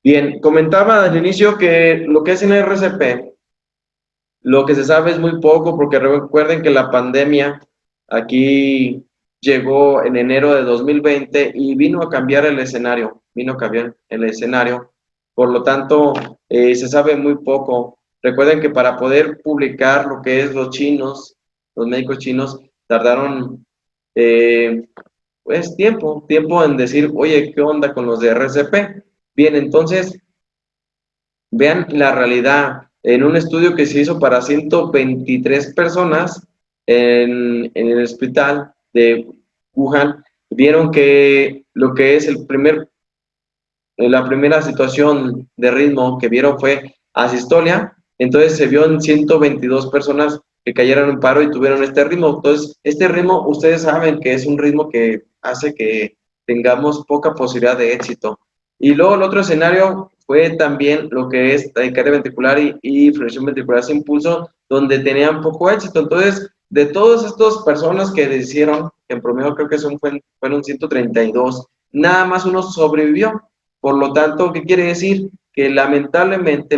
Bien, comentaba al inicio que lo que es en el RCP, lo que se sabe es muy poco, porque recuerden que la pandemia aquí llegó en enero de 2020 y vino a cambiar el escenario, vino a cambiar el escenario. Por lo tanto, se sabe muy poco. Recuerden que para poder publicar lo que es los chinos, los médicos chinos, tardaron eh, pues tiempo en decir, oye, ¿qué onda con los de RCP? Bien, entonces, vean la realidad. En un estudio que se hizo para 123 personas en el hospital de Wuhan, vieron que lo que es la primera situación de ritmo que vieron fue asistolia. Entonces se vio en 122 personas que cayeron en paro y tuvieron este ritmo. Entonces, este ritmo, ustedes saben que es un ritmo que hace que tengamos poca posibilidad de éxito. Y luego el otro escenario fue también lo que es taquicardia ventricular y fibrilación ventricular sin pulso, donde tenían poco éxito. Entonces, de todas estas personas que hicieron, en promedio creo que fueron 132, nada más uno sobrevivió. Por lo tanto, ¿qué quiere decir? Que lamentablemente,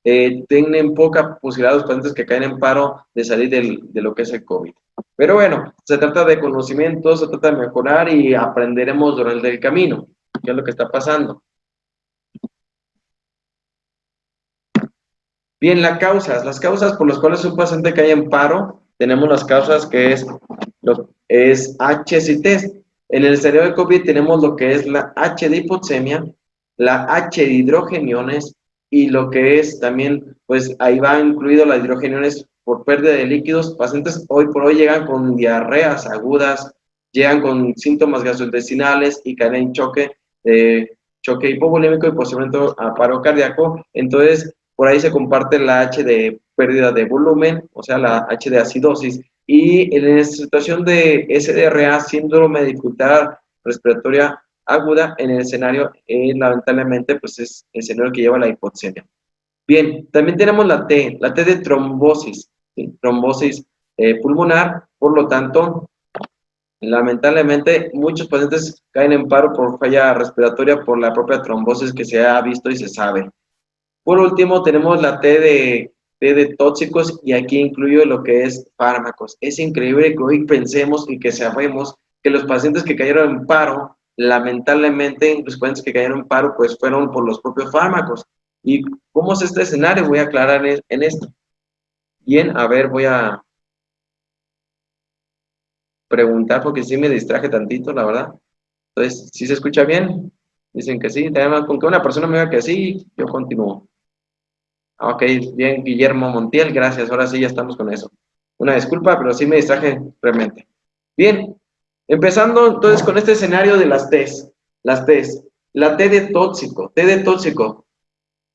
tienen poca posibilidad los pacientes que caen en paro de salir de lo que es el COVID. Pero bueno, se trata de conocimiento, se trata de mejorar y aprenderemos durante el camino, qué es lo que está pasando. Bien, las causas por las cuales un paciente cae en paro, tenemos las causas que es H test. En el escenario de COVID tenemos lo que es la H de hipoxemia, la H de hidrogeniones y lo que es también, pues ahí va incluido la hidrogeniones por pérdida de líquidos. Pacientes hoy por hoy llegan con diarreas agudas, llegan con síntomas gastrointestinales y caen en choque hipovolémico y posiblemente a paro cardíaco. Entonces, por ahí se comparte la H de pérdida de volumen, o sea, la H de acidosis. Y en la situación de SDRA, síndrome de dificultad respiratoria aguda, en el escenario, lamentablemente, pues es el escenario que lleva la hipoxemia. Bien, también tenemos la T de trombosis, ¿sí? Trombosis pulmonar, por lo tanto, lamentablemente, muchos pacientes caen en paro por falla respiratoria por la propia trombosis que se ha visto y se sabe. Por último, tenemos la T de tóxicos y aquí incluyo lo que es fármacos. Es increíble que hoy pensemos y que sabemos que los pacientes que cayeron en paro, lamentablemente, los pacientes que cayeron en paro, pues fueron por los propios fármacos. ¿Y cómo es este escenario? Voy a aclarar en esto. Bien, a ver, voy a preguntar porque sí me distraje tantito, la verdad. Entonces, ¿sí se escucha bien? Dicen que sí. Además, con que una persona me diga que sí, yo continúo. Ok, bien, Guillermo Montiel, gracias. Ahora sí ya estamos con eso. Una disculpa, pero sí me distraje realmente. Bien, empezando entonces con este escenario de las T's. Las T's. La T de tóxico. T de tóxico.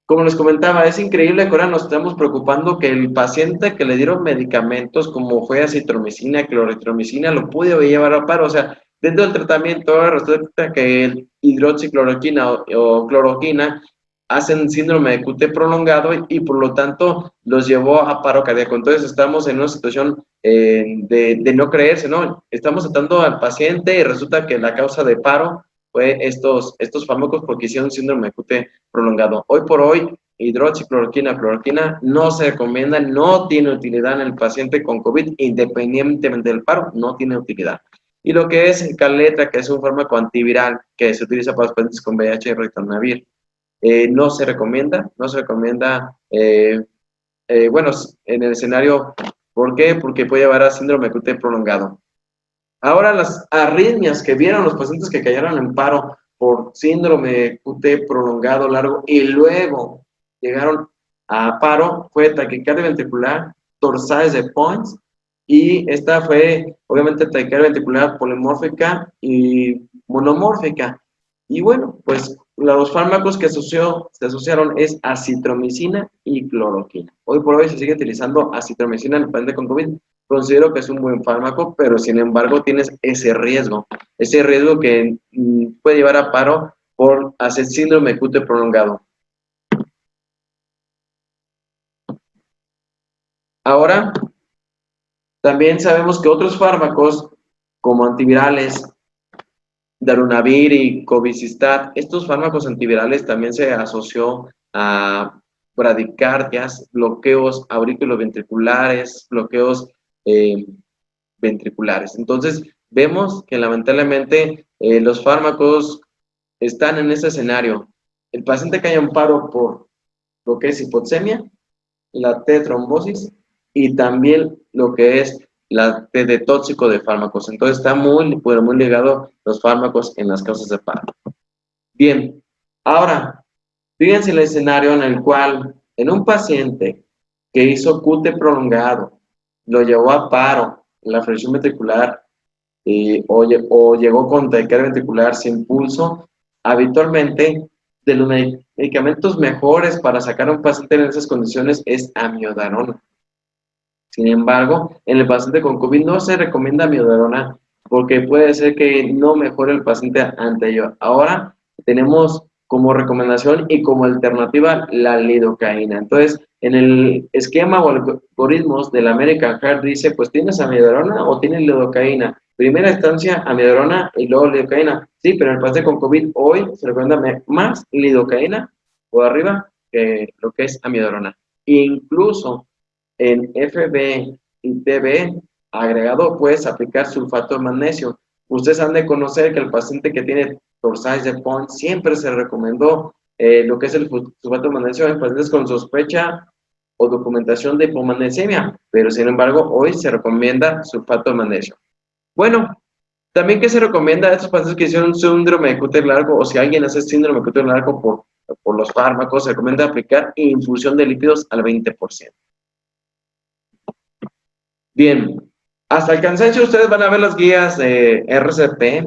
Como les comentaba, es increíble que ahora nos estamos preocupando que el paciente que le dieron medicamentos como fue acitromicina, cloritromicina, lo pudo llevar a paro. O sea, dentro del tratamiento ahora resulta que el hidroxicloroquina o cloroquina hacen síndrome de QT prolongado y por lo tanto los llevó a paro cardíaco. Entonces estamos en una situación de no creerse, ¿no? Estamos tratando al paciente y resulta que la causa de paro fue estos fármacos porque hicieron síndrome de QT prolongado. Hoy por hoy, cloroquina no se recomienda, no tiene utilidad en el paciente con COVID, independientemente del paro, no tiene utilidad. Y lo que es el Caletra, que es un fármaco antiviral que se utiliza para los pacientes con VIH y ritonavir, no se recomienda, bueno, en el escenario, ¿por qué? Porque puede llevar a síndrome de QT prolongado. Ahora las arritmias que vieron los pacientes que cayeron en paro por síndrome de QT prolongado largo y luego llegaron a paro fue taquicardia ventricular, torsades de Points y esta fue obviamente taquicardia ventricular polimórfica y monomórfica. Y bueno, pues los fármacos que se asociaron es acitromicina y cloroquina. Hoy por hoy se sigue utilizando acitromicina en el paciente con COVID. Considero que es un buen fármaco, pero sin embargo tienes ese riesgo que puede llevar a paro por hacer síndrome de QT prolongado. Ahora, también sabemos que otros fármacos, como antivirales, darunavir y cobicistat. Estos fármacos antivirales también se asoció a bradicardias, bloqueos auriculoventriculares, bloqueos ventriculares. Entonces, vemos que lamentablemente los fármacos están en ese escenario. El paciente cae en paro por lo que es hipoxemia, la T-trombosis y también lo que es la T de tóxico de fármacos. Entonces está muy ligado los fármacos en las causas de paro. Bien, ahora, fíjense el escenario en el cual en un paciente que hizo QT prolongado, lo llevó a paro, la fracción ventricular, o llegó con taquicardia ventricular sin pulso, habitualmente de los medicamentos mejores para sacar a un paciente en esas condiciones es amiodarona. Sin embargo, en el paciente con COVID no se recomienda amiodarona porque puede ser que no mejore el paciente ante ello. Ahora tenemos como recomendación y como alternativa la lidocaína. Entonces, en el esquema o algoritmos del American Heart dice, pues tienes amiodarona o tienes lidocaína. Primera instancia, amiodarona y luego lidocaína. Sí, pero en el paciente con COVID hoy se recomienda más lidocaína o arriba que lo que es amiodarona. Incluso en FB y TB agregado puedes aplicar sulfato de magnesio. Ustedes han de conocer que el paciente que tiene torsades de Pont siempre se recomendó lo que es el sulfato de magnesio en pacientes con sospecha o documentación de hipomagnesemia, pero sin embargo hoy se recomienda sulfato de magnesio. Bueno, también que se recomienda a estos pacientes que hicieron síndrome de Cúter largo o si alguien hace síndrome de Cúter largo por los fármacos, se recomienda aplicar infusión de lípidos al 20%. Bien, hasta el cansancio ustedes van a ver las guías de RCP,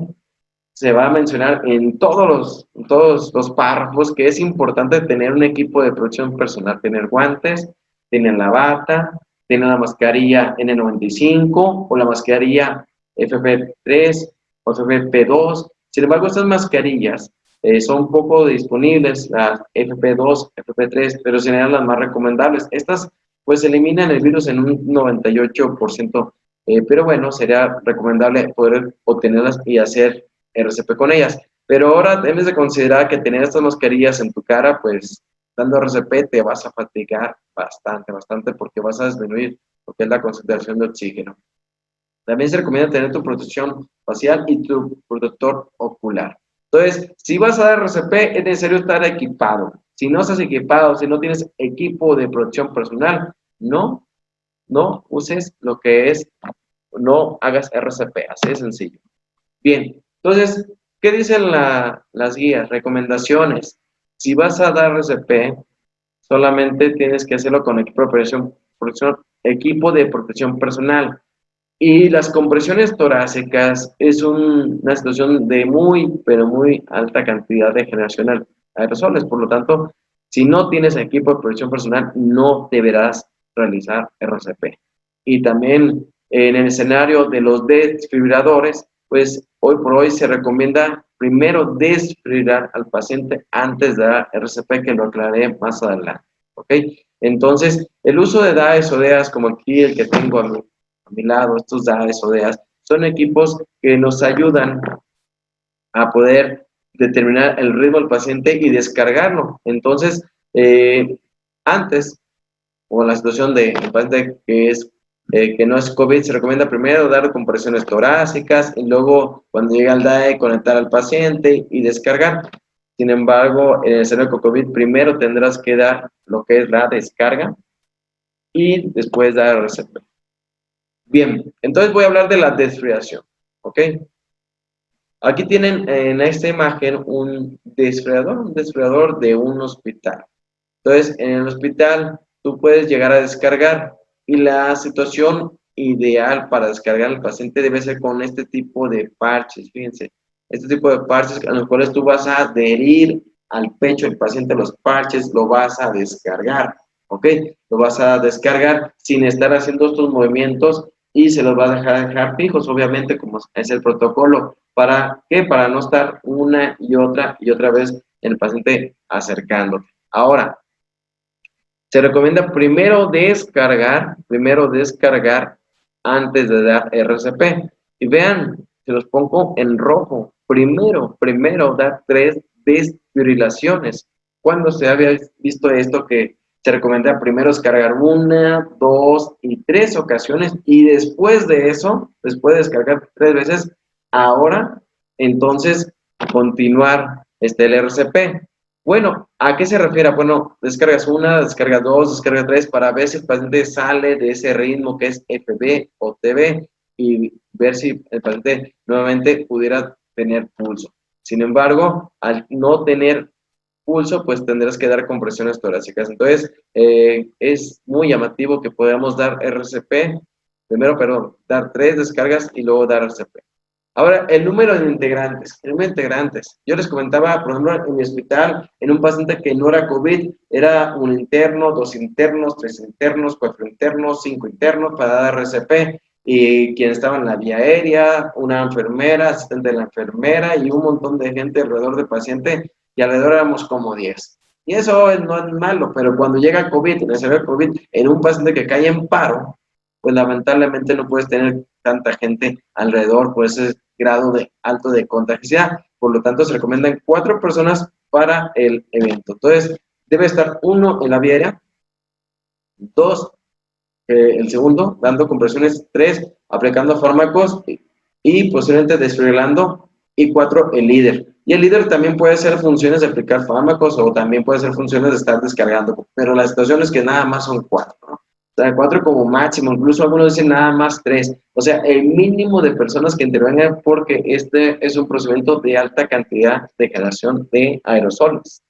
se va a mencionar en todos los párrafos que es importante tener un equipo de protección personal, tener guantes, tener la bata, tener la mascarilla N95 o la mascarilla FFP3 o FFP2. Sin embargo, estas mascarillas son poco disponibles, las FFP2, FFP3, pero serían las más recomendables. Estas pues eliminan el virus en un 98%, pero bueno, sería recomendable poder obtenerlas y hacer RCP con ellas. Pero ahora debes de considerar que tener estas mascarillas en tu cara, pues dando RCP te vas a fatigar bastante, porque vas a disminuir lo que es la concentración de oxígeno. También se recomienda tener tu protección facial y tu protector ocular. Entonces, si vas a dar RCP, es necesario estar equipado. Si no estás equipado, si no tienes equipo de protección personal, no uses lo que es, no hagas RCP, así de sencillo. Bien, entonces, ¿qué dicen las guías? Recomendaciones. Si vas a dar RCP, solamente tienes que hacerlo con equipo de protección personal. Y las compresiones torácicas es una situación de pero muy alta cantidad de generación de aerosoles. Por lo tanto, si no tienes equipo de protección personal, no deberás realizar RCP. Y también en el escenario de los desfibriladores, pues hoy por hoy se recomienda primero desfibrilar al paciente antes de dar RCP, que lo aclaré más adelante. ¿Ok? Entonces, el uso de DAEs o DEAs, como aquí el que tengo a mi lado, estos DAEs o DEAs, son equipos que nos ayudan a poder determinar el ritmo del paciente y descargarlo. Entonces, antes, o en la situación de un paciente que no es COVID, se recomienda primero dar compresiones torácicas y luego, cuando llega el DAE, conectar al paciente y descargar. Sin embargo, en el escenario con COVID, primero tendrás que dar lo que es la descarga y después dar RCP. Bien, entonces voy a hablar de la desfibrilación, ¿ok? Aquí tienen en esta imagen un desfibrilador de un hospital. Entonces, en el hospital tú puedes llegar a descargar y la situación ideal para descargar al paciente debe ser con este tipo de parches, fíjense, este tipo de parches a los cuales tú vas a adherir al pecho del paciente los parches, lo vas a descargar, ¿ok? Lo vas a descargar sin estar haciendo estos movimientos y se los va a dejar fijos, obviamente, como es el protocolo. ¿Para qué? Para no estar una y otra vez el paciente acercándote. Ahora, se recomienda primero descargar antes de dar RCP. Y vean, se los pongo en rojo, primero dar 3 desfibrilaciones. Cuando se había visto esto que se recomienda primero descargar 1, 2 y 3 ocasiones y después de eso, después de descargar 3 veces, ahora entonces continuar el RCP. Bueno, ¿a qué se refiere? Bueno, descargas 1, descargas 2, descargas 3 para ver si el paciente sale de ese ritmo que es FB o TB y ver si el paciente nuevamente pudiera tener pulso. Sin embargo, al no tener pulso, pues tendrás que dar compresiones torácicas. Entonces, es muy llamativo que podamos dar RCP, primero, perdón, dar 3 descargas y luego dar RCP. Ahora, el número de integrantes. Yo les comentaba, por ejemplo, en mi hospital, en un paciente que no era COVID, era un interno, 2 internos, 3 internos, 4 internos, 5 internos para dar RCP. Y quien estaba en la vía aérea, una enfermera, asistente de la enfermera y un montón de gente alrededor del paciente, y alrededor éramos como 10. Y eso no es malo, pero cuando llega COVID, el COVID, en un paciente que cae en paro, pues lamentablemente no puedes tener tanta gente alrededor por ese grado de alto de contagiosidad. Por lo tanto, se recomiendan 4 personas para el evento. Entonces, debe estar 1 en la vía aérea, 2 el segundo, dando compresiones, 3 aplicando fármacos y posiblemente desfibrilando, y 4 el líder. Y el líder también puede hacer funciones de aplicar fármacos o también puede hacer funciones de estar descargando, pero la situación es que nada más son 4, ¿no? O sea, 4 como máximo, incluso algunos dicen nada más 3. O sea, el mínimo de personas que intervengan porque este es un procedimiento de alta cantidad de generación de aerosoles.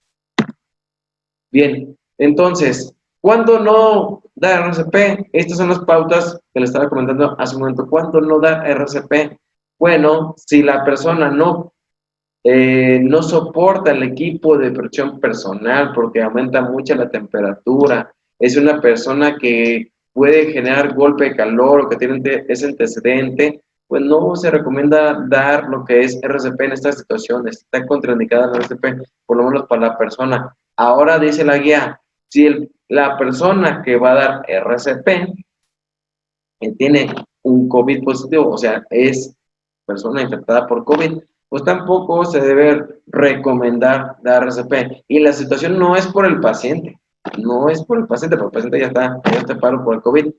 Bien, entonces, ¿cuándo no dar RCP? Estas son las pautas que le estaba comentando hace un momento. ¿Cuándo no dar RCP? Bueno, si la persona no soporta el equipo de protección personal porque aumenta mucho la temperatura, es una persona que puede generar golpe de calor o que tiene ese antecedente, pues no se recomienda dar lo que es RCP en estas situaciones. Está contraindicada la RCP, por lo menos para la persona. Ahora dice la guía, si la persona que va a dar RCP tiene un COVID positivo, o sea, es persona infectada por COVID, pues tampoco se debe recomendar dar RCP. Y la situación no es por el paciente, porque el paciente ya está paro por el COVID,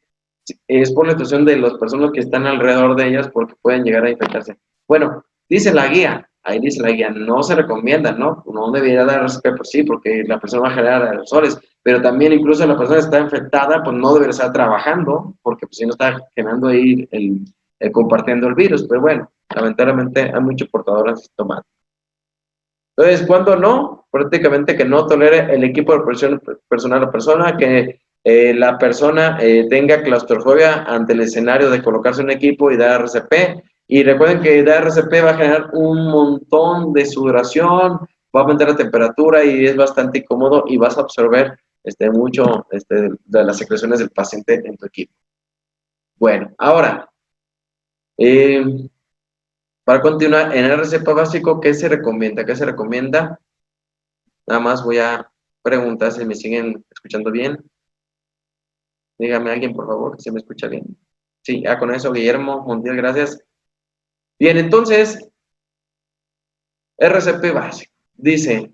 es por la situación de las personas que están alrededor de ellas porque pueden llegar a infectarse. Bueno, dice la guía, ahí dice la guía, no se recomienda, ¿no? No debería dar RCP, pues sí, porque la persona va a generar aerosoles, pero también incluso la persona que está infectada, pues no debería estar trabajando, porque pues si no está generando ahí compartiendo el virus, pero bueno, lamentablemente hay muchos portadores asintomáticos. Entonces, ¿cuándo no? Prácticamente que no tolere el equipo de protección personal o persona, que la persona tenga claustrofobia ante el escenario de colocarse un equipo y dar RCP. Y recuerden que dar RCP va a generar un montón de sudoración, va a aumentar la temperatura y es bastante incómodo y vas a absorber mucho de las secreciones del paciente en tu equipo. Bueno, ahora, para continuar, en el RCP básico, ¿qué se recomienda? ¿Qué se recomienda? Nada más voy a preguntar si me siguen escuchando bien. Dígame alguien, por favor, si me escucha bien. Sí, con eso, Guillermo Montiel, gracias. Bien, entonces, RCP básico. Dice,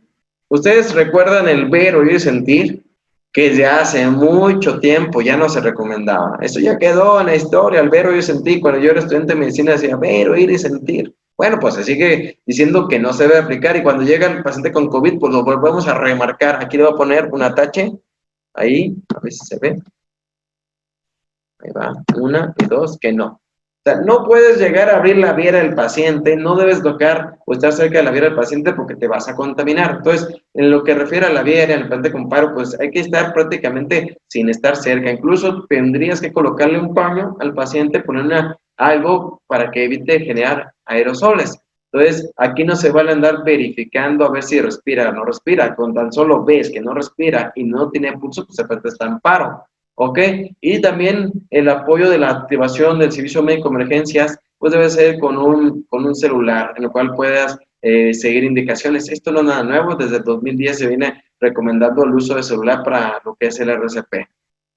¿ustedes recuerdan el ver, oír, sentir? Que ya hace mucho tiempo ya no se recomendaba. Eso ya quedó en la historia, el ver, oír, sentir. Cuando yo era estudiante de medicina decía, ver, oír y sentir. Bueno, pues se sigue diciendo que no se debe aplicar y cuando llega el paciente con COVID, pues lo volvemos a remarcar. Aquí le voy a poner un atache, ahí, a ver si se ve. Ahí va, 1 y 2, que no. O sea, no puedes llegar a abrir la viera del paciente, no debes tocar o estar cerca de la viera del paciente porque te vas a contaminar. Entonces, en lo que refiere a la viera, al paciente con paro, pues hay que estar prácticamente sin estar cerca. Incluso tendrías que colocarle un paño al paciente, poner algo para que evite generar aerosoles. Entonces, aquí no se vale andar verificando a ver si respira o no respira. Con tan solo ves que no respira y no tiene pulso, pues el paciente está en paro. ¿Ok? Y también el apoyo de la activación del servicio médico de emergencias, pues debe ser con un celular, en el cual puedas seguir indicaciones. Esto no es nada nuevo, desde el 2010 se viene recomendando el uso de celular para lo que es el RCP.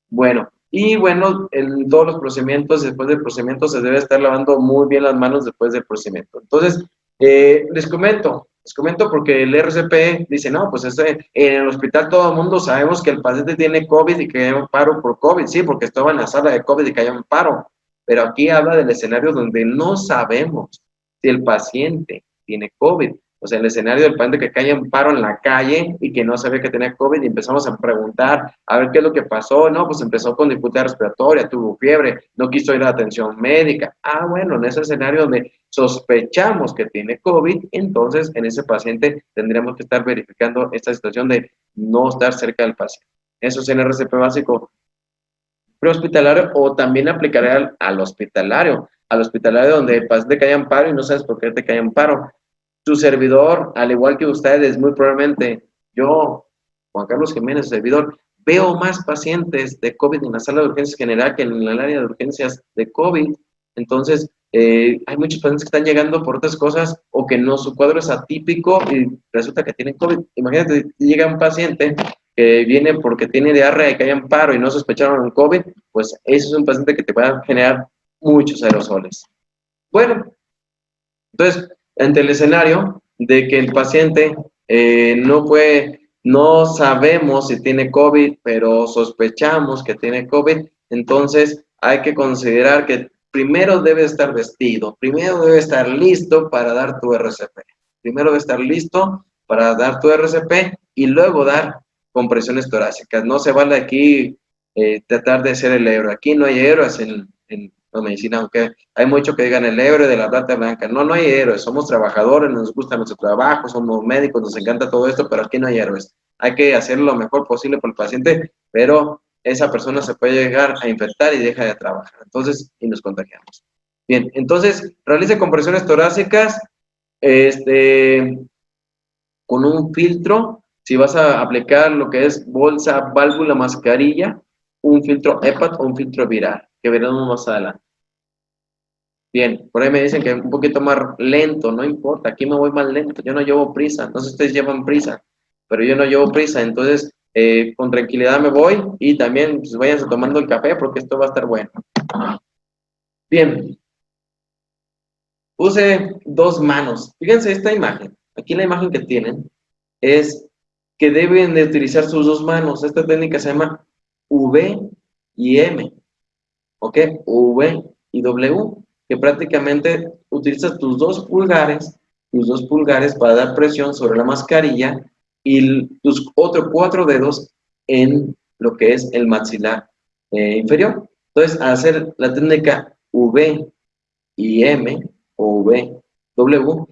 Bueno, y bueno, en todos los procedimientos, después del procedimiento, se debe estar lavando muy bien las manos después del procedimiento. Entonces, Les comento porque el RCP dice, no, pues en el hospital todo el mundo sabemos que el paciente tiene COVID y que hay un paro por COVID, sí, porque estaba en la sala de COVID y que hay un paro, pero aquí habla del escenario donde no sabemos si el paciente tiene COVID. O sea, el escenario del paciente que cae en paro en la calle y que no sabía que tenía COVID y empezamos a preguntar, a ver qué es lo que pasó. No, pues empezó con dificultad respiratoria, tuvo fiebre, no quiso ir a la atención médica. Ah, bueno, en ese escenario donde sospechamos que tiene COVID, entonces en ese paciente tendríamos que estar verificando esta situación de no estar cerca del paciente. Eso es el RCP básico prehospitalario o también aplicaré al hospitalario donde el paciente cae en paro y no sabes por qué te cae en paro. Tu servidor, al igual que ustedes, muy probablemente yo, Juan Carlos Jiménez, servidor, veo más pacientes de COVID en la sala de urgencias general que en el área de urgencias de COVID. Entonces, hay muchos pacientes que están llegando por otras cosas o que no, su cuadro es atípico y resulta que tienen COVID. Imagínate, llega un paciente que viene porque tiene diarrea y cae en paro y no sospecharon el COVID, pues ese es un paciente que te va a generar muchos aerosoles. Bueno, entonces, ante el escenario de que el paciente no sabemos si tiene COVID, pero sospechamos que tiene COVID, entonces hay que considerar que primero debe estar vestido, primero debe estar listo para dar tu RCP. Primero debe estar listo para dar tu RCP y luego dar compresiones torácicas. No se vale aquí tratar de ser el héroe. Aquí no hay héroes en la medicina, aunque hay mucho que digan el héroe de la bata blanca. No, no hay héroes. Somos trabajadores, nos gusta nuestro trabajo, somos médicos, nos encanta todo esto, pero aquí no hay héroes. Hay que hacer lo mejor posible por el paciente, pero esa persona se puede llegar a infectar y deja de trabajar. Entonces, y nos contagiamos. Bien, entonces, realice compresiones torácicas, este, con un filtro. Si vas a aplicar lo que es bolsa, válvula, mascarilla, un filtro EPAT o un filtro viral, que veremos más adelante. Bien, por ahí me dicen que un poquito más lento, no importa, aquí me voy más lento, yo no llevo prisa, no sé si ustedes llevan prisa, pero yo no llevo prisa, entonces con tranquilidad me voy y también pues, váyanse tomando el café porque esto va a estar bueno. Bien, puse dos manos, fíjense esta imagen, aquí la imagen que tienen es que deben de utilizar sus dos manos, esta técnica se llama V y M, ¿ok? V y W, que prácticamente utilizas tus dos pulgares para dar presión sobre la mascarilla y tus otros cuatro dedos en lo que es el maxilar inferior. Entonces, al hacer la técnica V y M o V, W,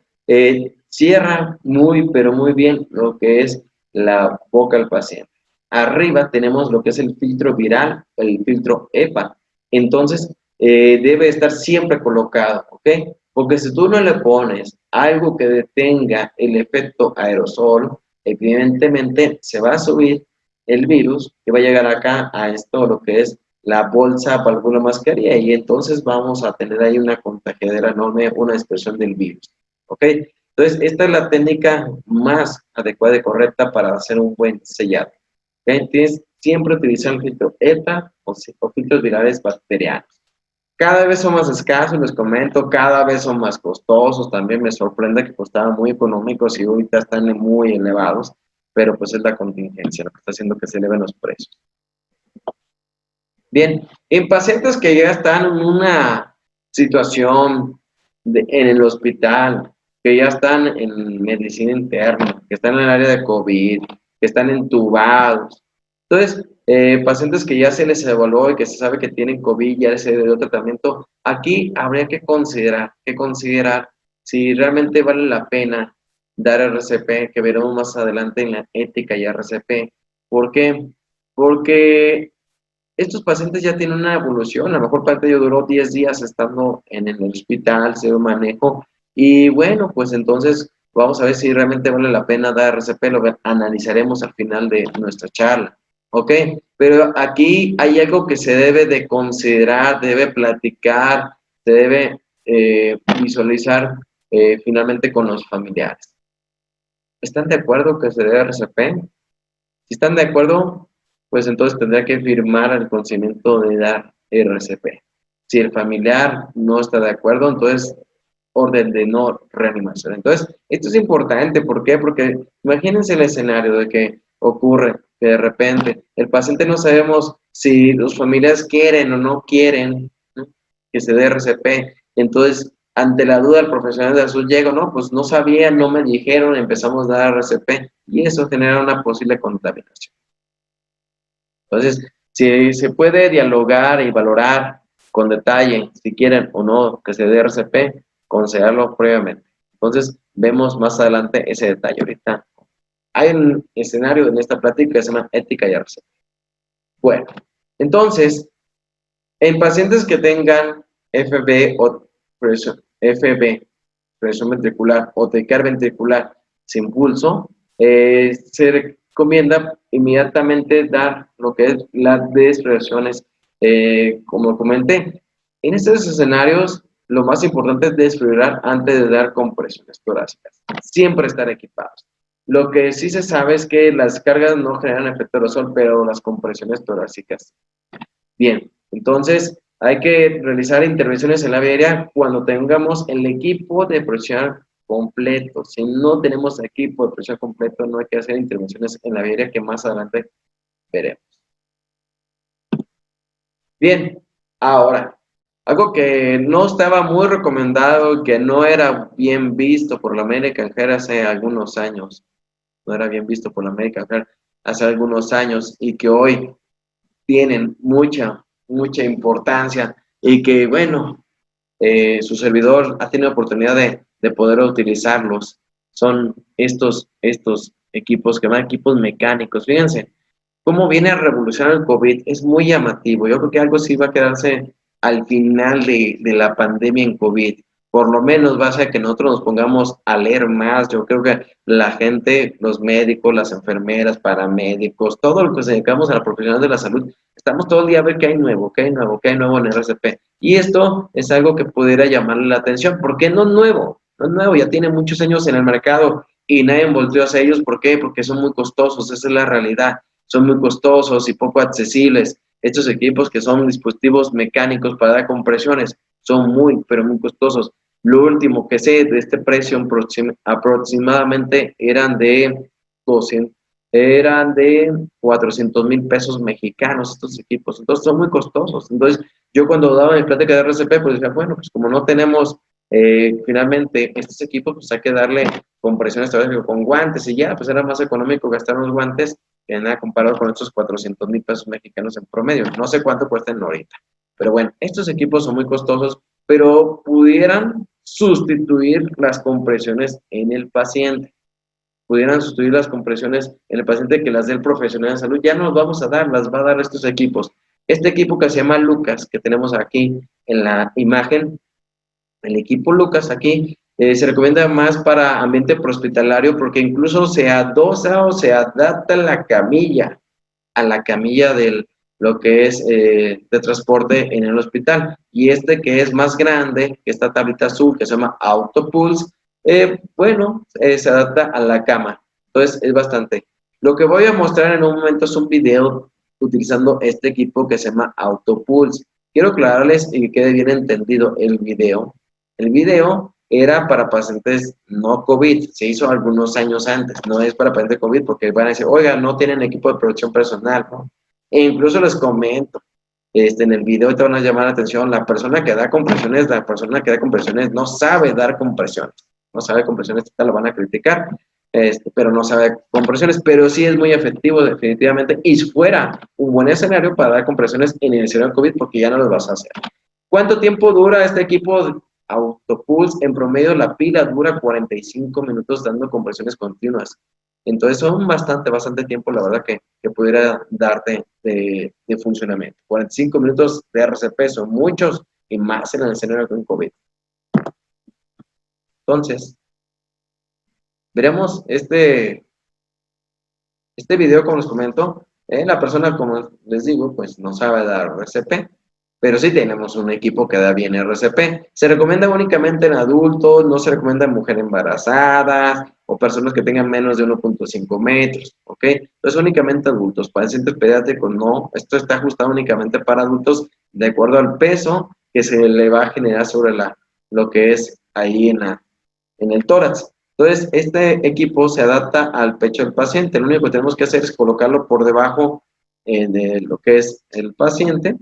cierra muy, pero muy bien lo que es la boca del paciente. Arriba tenemos lo que es el filtro viral, el filtro EPA. Entonces, debe estar siempre colocado, ¿ok? Porque si tú no le pones algo que detenga el efecto aerosol, evidentemente se va a subir el virus que va a llegar acá a esto, lo que es la bolsa para alguna mascarilla, y entonces vamos a tener ahí una contagiadera enorme, una dispersión del virus, ¿ok? Entonces, esta es la técnica más adecuada y correcta para hacer un buen sellado. Tienes siempre utilizar el filtro ETA o filtros virales bacterianos. Cada vez son más escasos, les comento, cada vez son más costosos. También me sorprende que costaban muy económicos y ahorita están muy elevados, pero pues es la contingencia lo que está haciendo que se eleven los precios. Bien, en pacientes que ya están en una situación en el hospital, que ya están en medicina interna, que están en el área de COVID, que están entubados. Entonces, pacientes que ya se les evaluó y que se sabe que tienen COVID, ya se dio tratamiento, aquí habría que considerar si realmente vale la pena dar RCP, que veremos más adelante en la ética y RCP. ¿Por qué? Porque estos pacientes ya tienen una evolución, a lo mejor parte de ellos duró 10 días estando en el hospital, se dio manejo, y bueno, pues entonces vamos a ver si realmente vale la pena dar RCP, lo analizaremos al final de nuestra charla, ¿ok? Pero aquí hay algo que se debe de considerar, debe platicar, se debe visualizar finalmente con los familiares. ¿Están de acuerdo que se debe RCP? Si están de acuerdo, pues entonces tendrá que firmar el consentimiento de dar RCP. Si el familiar no está de acuerdo, entonces orden de no reanimación. Entonces, esto es importante, ¿por qué? Porque imagínense el escenario de que ocurre que de repente el paciente no sabemos si los familiares quieren o no quieren, ¿no?, que se dé RCP. Entonces, ante la duda, el profesional de la salud llega, no, pues no sabía, no me dijeron, empezamos a dar RCP y eso genera una posible contaminación. Entonces, si se puede dialogar y valorar con detalle si quieren o no que se dé RCP, considerarlo previamente. Entonces, vemos más adelante ese detalle. Ahorita hay un escenario en esta plática que se llama ética y RCP. Bueno, entonces, en pacientes que tengan FB o presión ventricular o taquicardia ventricular sin pulso, se recomienda inmediatamente dar lo que es las desfibrilaciones, como comenté. En estos escenarios, lo más importante es desfibrilar antes de dar compresiones torácicas. Siempre estar equipados. Lo que sí se sabe es que las cargas no generan efecto aerosol, pero las compresiones torácicas. Bien, entonces hay que realizar intervenciones en la vía aérea cuando tengamos el equipo de presión completo. Si no tenemos equipo de presión completo, no hay que hacer intervenciones en la vía aérea, que más adelante veremos. Bien, ahora, algo que no estaba muy recomendado, que no era bien visto por la American Heart hace algunos años, no era bien visto por la American Heart hace algunos años, y que hoy tienen mucha importancia, y que, bueno, su servidor ha tenido oportunidad de poder utilizarlos. Son estos equipos que van equipos mecánicos. Fíjense cómo viene a revolucionar el COVID. Es muy llamativo. Yo creo que algo sí va a quedarse al final de la pandemia en COVID. Por lo menos va a ser que nosotros nos pongamos a leer más. Yo creo que la gente, los médicos, las enfermeras, paramédicos, todo lo que nos dedicamos a la profesional de la salud, estamos todo el día a ver qué hay nuevo, qué hay nuevo, qué hay nuevo en RCP. Y esto es algo que pudiera llamarle la atención. ¿Por qué no es nuevo? No es nuevo, ya tiene muchos años en el mercado y nadie volteó hacia ellos. ¿Por qué? Porque son muy costosos, esa es la realidad. Son muy costosos y poco accesibles. Estos equipos, que son dispositivos mecánicos para dar compresiones, son muy, pero muy costosos. Lo último que sé de este precio aproximadamente eran de 400,000 pesos mexicanos estos equipos. Entonces son muy costosos. Entonces yo, cuando daba mi plática de RCP, pues decía, bueno, pues como no tenemos finalmente estos equipos, pues hay que darle compresiones con guantes, y ya, pues era más económico gastar unos guantes que nada comparado con estos 400,000 pesos mexicanos en promedio. No sé cuánto cuestan ahorita, pero bueno, estos equipos son muy costosos, pero pudieran sustituir las compresiones en el paciente. Pudieran sustituir las compresiones en el paciente que las dé el profesional de salud. Ya no las vamos a dar, las va a dar estos equipos. Este equipo que se llama Lucas, que tenemos aquí en la imagen, el equipo Lucas aquí, se recomienda más para ambiente prehospitalario, porque incluso se adosa o se adapta a la camilla de lo que es de transporte en el hospital. Y este, que es más grande, que esta tablita azul que se llama Autopulse, se adapta a la cama. Entonces es bastante. Lo que voy a mostrar en un momento es un video utilizando este equipo que se llama Autopulse. Quiero aclararles y que quede bien entendido el video. El video era para pacientes no COVID, se hizo algunos años antes, no es para pacientes COVID, porque van a decir, oiga, no tienen equipo de protección personal, ¿no? E incluso les comento, en el video te van a llamar la atención, la persona que da compresiones no sabe dar compresiones, no sabe compresiones, lo van a criticar, pero no sabe compresiones, pero sí es muy efectivo definitivamente, y fuera un buen escenario para dar compresiones en el escenario de COVID, porque ya no lo vas a hacer. ¿Cuánto tiempo dura este equipo Autopulse? En promedio la pila dura 45 minutos dando compresiones continuas. Entonces son bastante tiempo, la verdad, que pudiera darte de funcionamiento. 45 minutos de RCP son muchos, y más en el escenario con COVID. Entonces, veremos este video, como les comento. La persona, como les digo, pues no sabe dar RCP, pero sí tenemos un equipo que da bien RCP. Se recomienda únicamente en adultos, no se recomienda en mujeres embarazadas o personas que tengan menos de 1.5 metros, ¿ok? Entonces únicamente adultos. Pacientes pediátricos no, esto está ajustado únicamente para adultos de acuerdo al peso que se le va a generar sobre lo que es ahí en el tórax. Entonces, este equipo se adapta al pecho del paciente. Lo único que tenemos que hacer es colocarlo por debajo de lo que es el paciente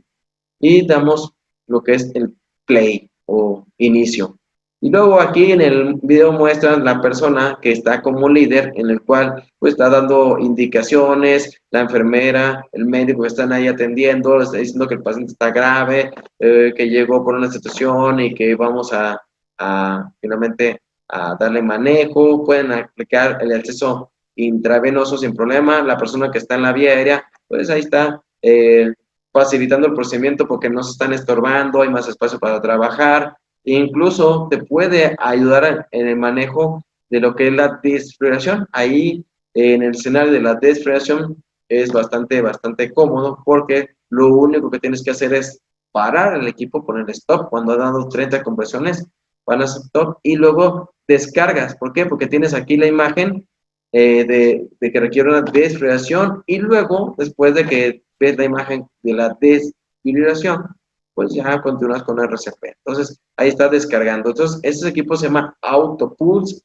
y damos lo que es el play o inicio. Y luego aquí en el video muestran la persona que está como líder, en el cual pues está dando indicaciones, la enfermera, el médico que están ahí atendiendo, está diciendo que el paciente está grave, que llegó por una situación y que vamos a finalmente a darle manejo, pueden aplicar el acceso intravenoso sin problema, la persona que está en la vía aérea, pues ahí está facilitando el procedimiento porque no se están estorbando, hay más espacio para trabajar, e incluso te puede ayudar en el manejo de lo que es la desfibrilación. Ahí en el escenario de la desfibrilación es bastante cómodo porque lo único que tienes que hacer es parar el equipo, poner stop, cuando ha dado 30 compresiones, paras stop y luego descargas. ¿Por qué? Porque tienes aquí la imagen de que requiere una desfibrilación y luego, después de que ves la imagen de la desfibrilación, pues ya continúas con RCP. Entonces, ahí está descargando. Entonces, estos equipos se llaman Autopulse.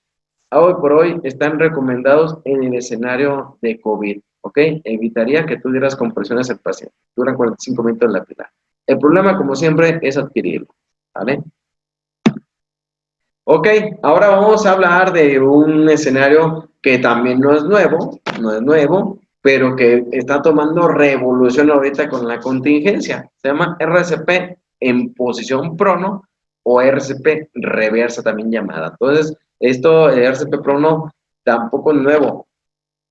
Hoy por hoy están recomendados en el escenario de COVID, ¿ok? Evitaría que tú dieras compresiones al paciente. Duran 45 minutos en la pila. El problema, como siempre, es adquirirlo, ¿vale? Ok, ahora vamos a hablar de un escenario que también no es nuevo, pero que está tomando revolución ahorita con la contingencia. Se llama RCP en posición prono o RCP reversa también llamada. Entonces, esto, RCP prono, tampoco es nuevo,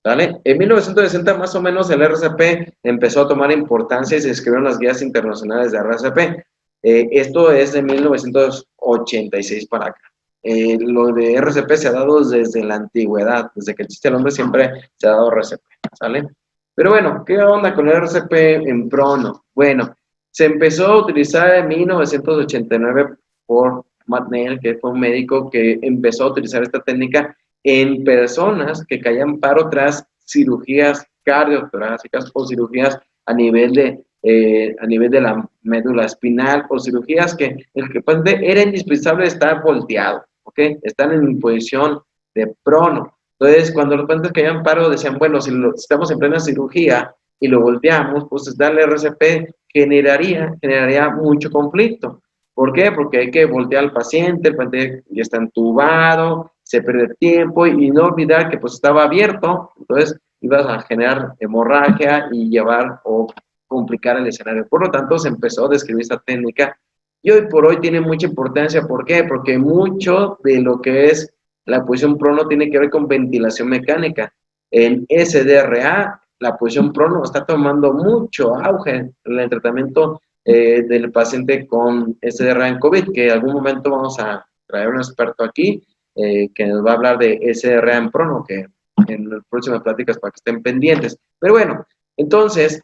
¿vale? En 1960 más o menos el RCP empezó a tomar importancia y se escribieron las guías internacionales de RCP. Esto es de 1986 para acá. Lo de RCP se ha dado desde la antigüedad, desde que existe el hombre siempre se ha dado RCP, ¿sale? Pero bueno, ¿qué onda con el RCP en prono? Bueno, se empezó a utilizar en 1989 por Matt Neal, que fue un médico que empezó a utilizar esta técnica en personas que caían paro tras cirugías cardiotorácicas o cirugías a nivel de la médula espinal o cirugías que el paciente era indispensable estar volteado, ¿ok? Están en posición de prono. Entonces, cuando los pacientes caían paro, decían, bueno, si estamos en plena cirugía y lo volteamos, pues darle RCP generaría mucho conflicto. ¿Por qué? Porque hay que voltear al paciente, el paciente ya está entubado, se pierde tiempo y no olvidar que pues estaba abierto, entonces ibas a generar hemorragia y llevar o complicar el escenario. Por lo tanto, se empezó a describir esta técnica y hoy por hoy tiene mucha importancia. ¿Por qué? Porque mucho de lo que es la posición prono tiene que ver con ventilación mecánica. En SDRA, la posición prono está tomando mucho auge en el tratamiento del paciente con SDRA en COVID, que en algún momento vamos a traer un experto aquí que nos va a hablar de SDRA en prono, que en las próximas pláticas para que estén pendientes. Pero bueno, entonces,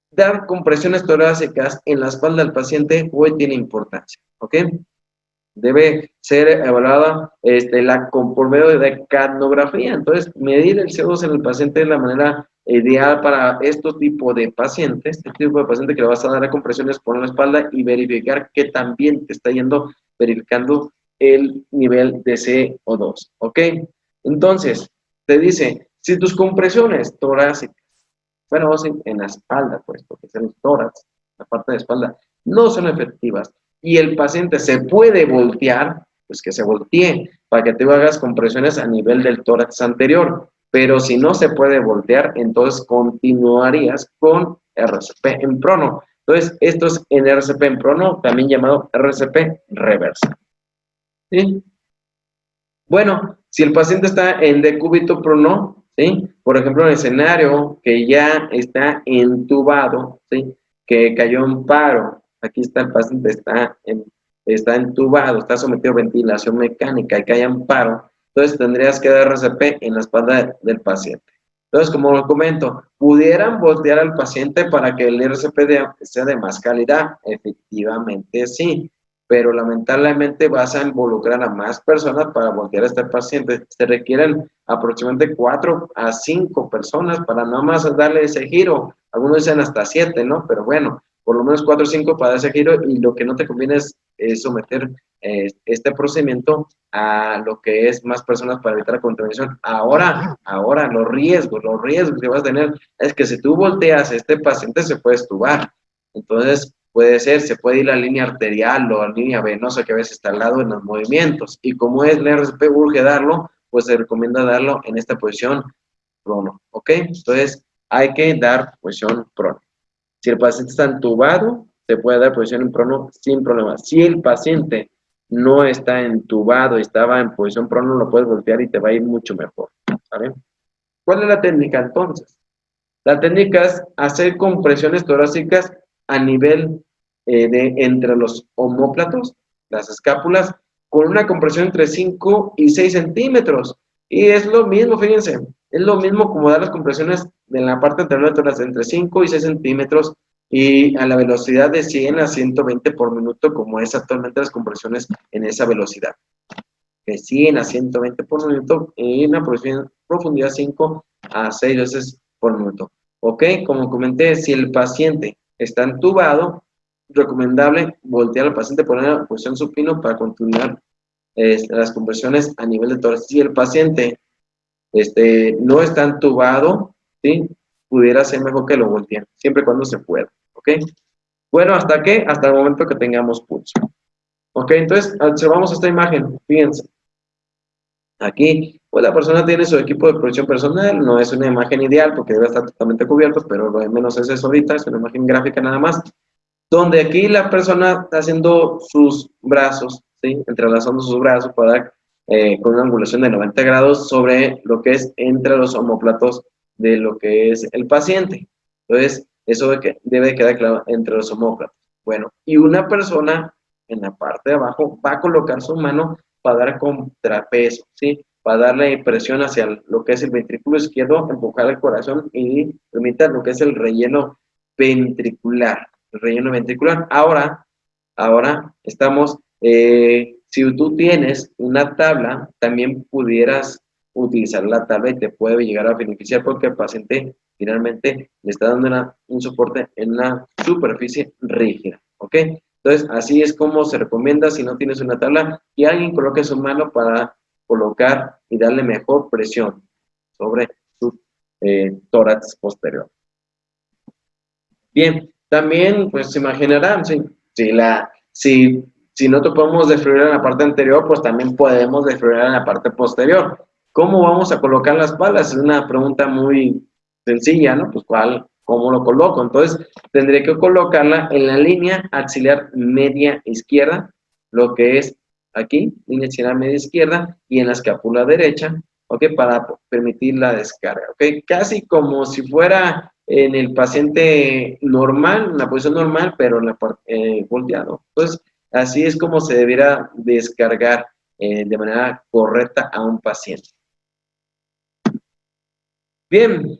dar compresiones torácicas en la espalda del paciente hoy tiene importancia, ¿ok? Debe ser evaluada por medio de capnografía. Entonces, medir el CO2 en el paciente es la manera ideal para estos tipos de pacientes, este tipo de paciente que le vas a dar a compresiones por la espalda y verificar que también te está yendo verificando el nivel de CO2, ¿ok? Entonces, te dice, si tus compresiones torácicas, bueno, en la espalda, pues, porque es el tórax, la parte de espalda, no son efectivas y el paciente se puede voltear, pues que se voltee para que te hagas compresiones a nivel del tórax anterior. Pero si no se puede voltear, entonces continuarías con RCP en prono. Entonces, esto es en RCP en prono, también llamado RCP reversa. ¿Sí? Bueno, si el paciente está en decúbito prono, ¿sí? Por ejemplo, en el escenario que ya está entubado, ¿sí? Que cayó en paro, aquí está el paciente, está entubado, está sometido a ventilación mecánica y cae en paro, entonces tendrías que dar RCP en la espalda del paciente. Entonces, como lo comento, ¿pudieran voltear al paciente para que el RCP sea de más calidad? Efectivamente, sí, pero lamentablemente vas a involucrar a más personas para voltear a este paciente. Se requieren aproximadamente 4 a 5 personas para nada más darle ese giro. Algunos dicen hasta 7, ¿no? Pero bueno, por lo menos 4 o 5 para ese giro, y lo que no te conviene es someter este procedimiento a lo que es más personas para evitar la contaminación. Ahora, los riesgos que vas a tener es que si tú volteas, este paciente se puede estubar. Entonces, se puede ir la línea arterial o la línea venosa que a veces está al lado en los movimientos. Y como es la RCP urge darlo, pues se recomienda darlo en esta posición prono, ¿ok? Entonces, hay que dar posición prono. Si el paciente está entubado, se puede dar posición en prono sin problema. Si el paciente no está entubado y estaba en posición prono, lo puedes voltear y te va a ir mucho mejor, ¿vale? ¿Cuál es la técnica entonces? La técnica es hacer compresiones torácicas a nivel entre los omóplatos, las escápulas, con una compresión entre 5 y 6 centímetros. Y es lo mismo, fíjense, es lo mismo como dar las compresiones de la parte anterior de tórax entre 5 y 6 centímetros y a la velocidad de 100 a 120 por minuto, como es actualmente las compresiones en esa velocidad. De 100 a 120 por minuto y una profundidad 5 a 6 veces por minuto. Ok, como comenté, si el paciente está entubado, recomendable voltear al paciente, poner en posición supino para continuar las compresiones a nivel de tórax. Si el paciente no está entubado, ¿sí? Pudiera ser mejor que lo volteen, siempre y cuando se pueda. ¿Ok? Bueno, ¿hasta qué? Hasta el momento que tengamos pulso. Ok, entonces observamos esta imagen, fíjense. Aquí, pues la persona tiene su equipo de protección personal, no es una imagen ideal porque debe estar totalmente cubierto, pero lo de menos es eso ahorita, es una imagen gráfica nada más, donde aquí la persona está haciendo sus brazos, ¿sí? Entrelazando sus brazos para dar con una angulación de 90 grados sobre lo que es entre los omóplatos de lo que es el paciente. Entonces, eso debe quedar claro entre los omóplatos. Bueno, y una persona en la parte de abajo va a colocar su mano para dar contrapeso, ¿sí? Para darle presión hacia lo que es el ventrículo izquierdo, empujar el corazón y permitir lo que es el relleno ventricular. El relleno ventricular. Ahora estamos, si tú tienes una tabla, también pudieras utilizar la tabla y te puede llegar a beneficiar porque el paciente finalmente le está dando un soporte en una superficie rígida, ¿ok? Entonces, así es como se recomienda si no tienes una tabla y alguien coloque su mano para colocar y darle mejor presión sobre su tórax posterior. Bien, también pues se imaginarán, si no topamos desfibrilar en la parte anterior, pues también podemos desfibrilar en la parte posterior. ¿Cómo vamos a colocar las palas? Es una pregunta muy sencilla, ¿no? Pues ¿cómo lo coloco? Entonces, tendré que colocarla en la línea axilar media izquierda, lo que es aquí, línea axilar media izquierda, y en la escápula derecha, ¿ok? Para permitir la descarga, ¿ok? Casi como si fuera en el paciente normal, en la posición normal, pero en la parte volteado. Entonces, así es como se debiera descargar de manera correcta a un paciente. Bien,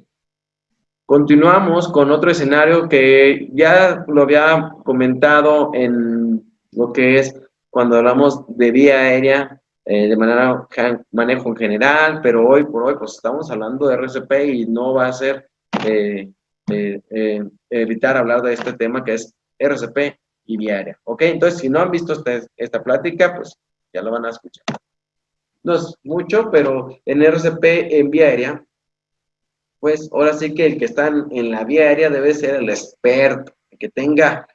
continuamos con otro escenario que ya lo había comentado en lo que es cuando hablamos de vía aérea de manera manejo en general, pero hoy por hoy pues estamos hablando de RCP y no va a ser evitar hablar de este tema que es RCP y vía aérea. ¿Ok? Entonces, si no han visto esta plática, pues ya lo van a escuchar. No es mucho, pero en RCP en vía aérea, pues ahora sí que el que está en la vía aérea debe ser el experto, el que tenga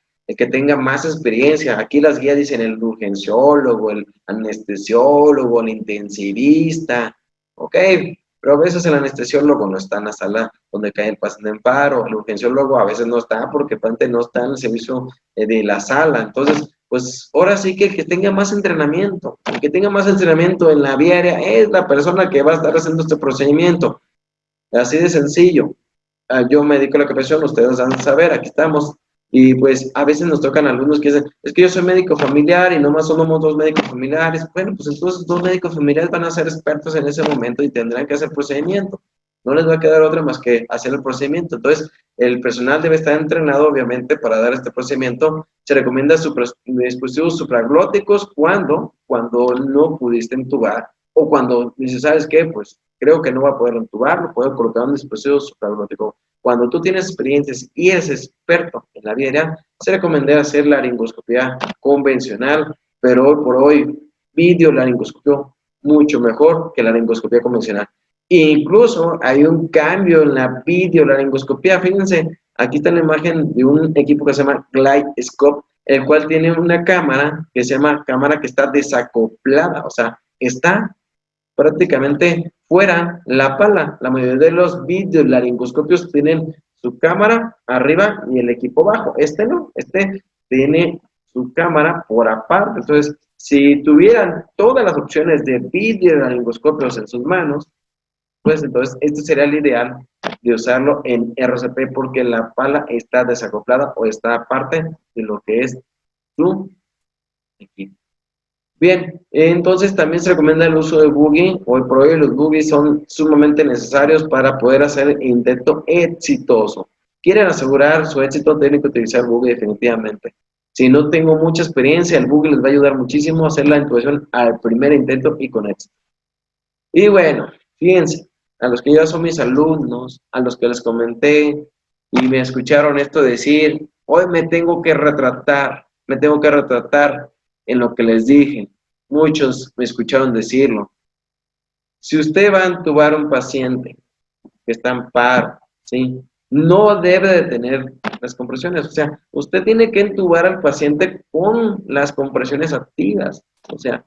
más experiencia. Aquí las guías dicen el urgenciólogo, el anestesiólogo, el intensivista, ¿ok? Pero a veces el anestesiólogo no está en la sala donde cae el paciente en paro, el urgenciólogo a veces no está porque el paciente no está en el servicio de la sala. Entonces, pues ahora sí que el que tenga más entrenamiento, el que tenga más entrenamiento en la vía aérea es la persona que va a estar haciendo este procedimiento. Así de sencillo. Yo me dedico a la capacitación, ustedes van a saber, aquí estamos. Y pues a veces nos tocan alumnos que dicen, es que yo soy médico familiar y nomás somos 2 médicos familiares. Bueno, pues entonces 2 médicos familiares van a ser expertos en ese momento y tendrán que hacer procedimiento. No les va a quedar otra más que hacer el procedimiento. Entonces, el personal debe estar entrenado, obviamente, para dar este procedimiento. Se recomienda dispositivos supraglóticos cuando no pudiste entubar o cuando dices, ¿sabes qué? Pues creo que no va a poder entubar, lo puedo colocar en un dispositivo supraglótico. cuando tú tienes experiencias y eres experto en la vida real, se recomienda hacer laringoscopía convencional, pero hoy por hoy, videolaringoscopía mucho mejor que la laringoscopía convencional. Incluso hay un cambio en la videolaringoscopía. Fíjense, aquí está la imagen de un equipo que se llama GlideScope, el cual tiene una cámara que se llama cámara que está desacoplada, o sea, está prácticamente fuera la pala. La mayoría de los videolaringoscopios tienen su cámara arriba y el equipo abajo. Este no, este tiene su cámara por aparte. Entonces, si tuvieran todas las opciones de videolaringoscopios en sus manos, pues entonces este sería el ideal de usarlo en RCP porque la pala está desacoplada o está aparte de lo que es su equipo. Bien, entonces también se recomienda el uso de boogie. Hoy por hoy los boogies son sumamente necesarios para poder hacer el intento exitoso. Quieren asegurar su éxito, tienen que utilizar boogie definitivamente. Si no tengo mucha experiencia, el boogie les va a ayudar muchísimo a hacer la intubación al primer intento y con éxito. Y bueno, fíjense, a los que ya son mis alumnos, a los que les comenté y me escucharon esto decir, hoy me tengo que retratar en lo que les dije. Muchos me escucharon decirlo. Si usted va a intubar a un paciente que está en paro, ¿sí? No debe de tener las compresiones. O sea, usted tiene que intubar al paciente con las compresiones activas. O sea,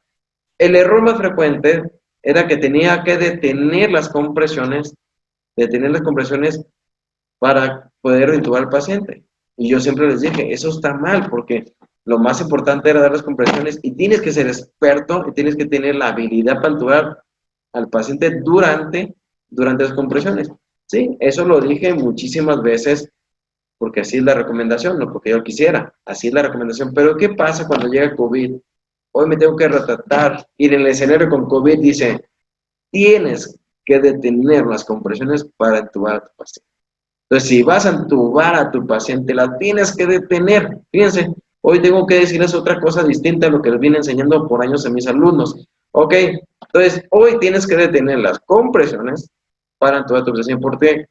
el error más frecuente era que tenía que detener las compresiones para poder intubar al paciente. Y yo siempre les dije, eso está mal, porque lo más importante era dar las compresiones y tienes que ser experto y tienes que tener la habilidad para intubar al paciente durante las compresiones. Sí, eso lo dije muchísimas veces porque así es la recomendación, no porque yo quisiera, así es la recomendación. Pero ¿qué pasa cuando llega COVID? Hoy me tengo que retratar y en el escenario con COVID dice, tienes que detener las compresiones para intubar a tu paciente. Entonces, si vas a intubar a tu paciente, la tienes que detener. Fíjense, hoy tengo que decirles otra cosa distinta a lo que les vine enseñando por años a mis alumnos. Ok, entonces, hoy tienes que detener las compresiones para intubar a tu paciente, porque